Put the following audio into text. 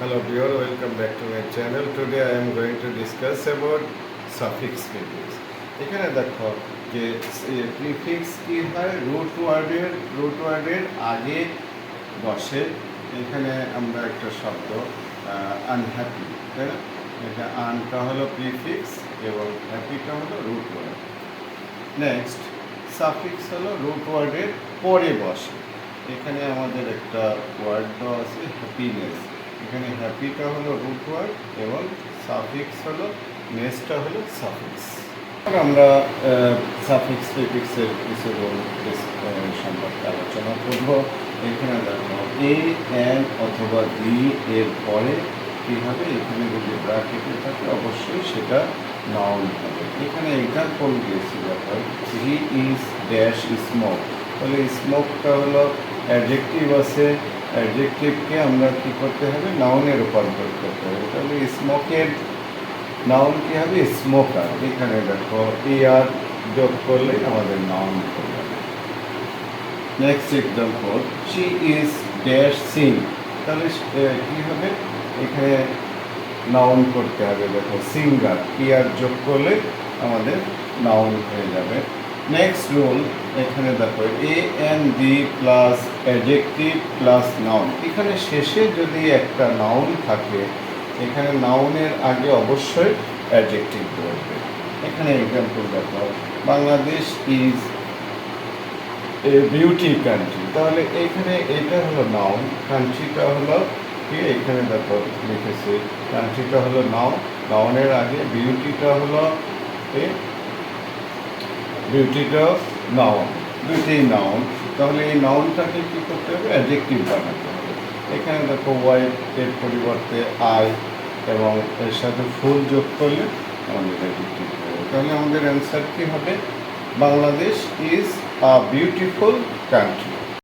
Hello viewer, welcome back to my channel. Today I am going to discuss about suffix prefix. এখানে দেখো যে prefix কি হয়, root ওয়ার্ডের আগে বসে। এখানে আমরা একটা শব্দ আনহ্যাপি, তাই না? এটা আনটা হলো প্রিফিক্স এবং হ্যাপিটা হলো রুট ওয়ার্ড। নেক্সট সাফিক্স হলো রুট ওয়ার্ডের পরে বসে। এখানে আমাদের একটা ওয়ার্ড দেওয়া আছে হ্যাপিনেস। এখানে হ্যাপিটা হলো রুট ওয়ার্ড এবং সাফিক্স হলো নেক্সটটা হলো সাফিক্স। আমরা সাফিক্স প্রিফিক্সের কিছু রোল সম্পর্কে আলোচনা করব। এখানে দেখো এ এন অথবা দি এর পরে কী হবে, এখানে যদি ব্র্যাকেটে থাকে অবশ্যই সেটা নাউন হবে। এখানে এক্সাম্পল দিয়েছি, দেখো হি ইজ ড্যাশ স্মোক, তাহলে স্মোকটা হলো অ্যাডজেক্টিভ আছে, অ্যাডজেক্টিভকে আমরা কী করতে হবে, নাউনে রূপান্তর করতে হবে। তাহলে স্মোকের নাউন কী হবে, স্মোকার। এখানে দেখো আর যোগ করলে আমাদের নাউন হয়ে যাবে। Next example she is dash Singh, তাহলে কী হবে, এখানে নাউন করতে হবে। দেখো সিঙ্গার, আর যোগ করলে আমাদের নাউন হয়ে যাবে। নেক্সট রুল, এখানে দেখো A N D plus adjective plus noun. এখানে শেষে যদি একটা নাউন থাকে, এখানে নাউনের আগে অবশ্যই অ্যাডজেক্টিভ বলবে। এখানে এক্সাম্পল দেখো Bangladesh is a beauty country, তাহলে এখানে এটা হলো নাউন, কান্ট্রিটা হলো কি, এখানে দেখো লিখেছি কান্ট্রিটা হলো নাউন, নাউনের আগে বিউটিটা হলো বিউটিটা নাউন, দুইটাই নাউন। তাহলে এই নাউনটাকে কী করতে হবে, অ্যাডজেক্টিভ বানাতে হবে। এখানে দেখো ওয়াইফ এর পরিবর্তে আই এবং এর সাথে ফুল যোগ করলে আমাদের অ্যাডজেক্টিভ হবে। তাহলে আমাদের অ্যান্সার কী হবে, Bangladesh is a beautiful country.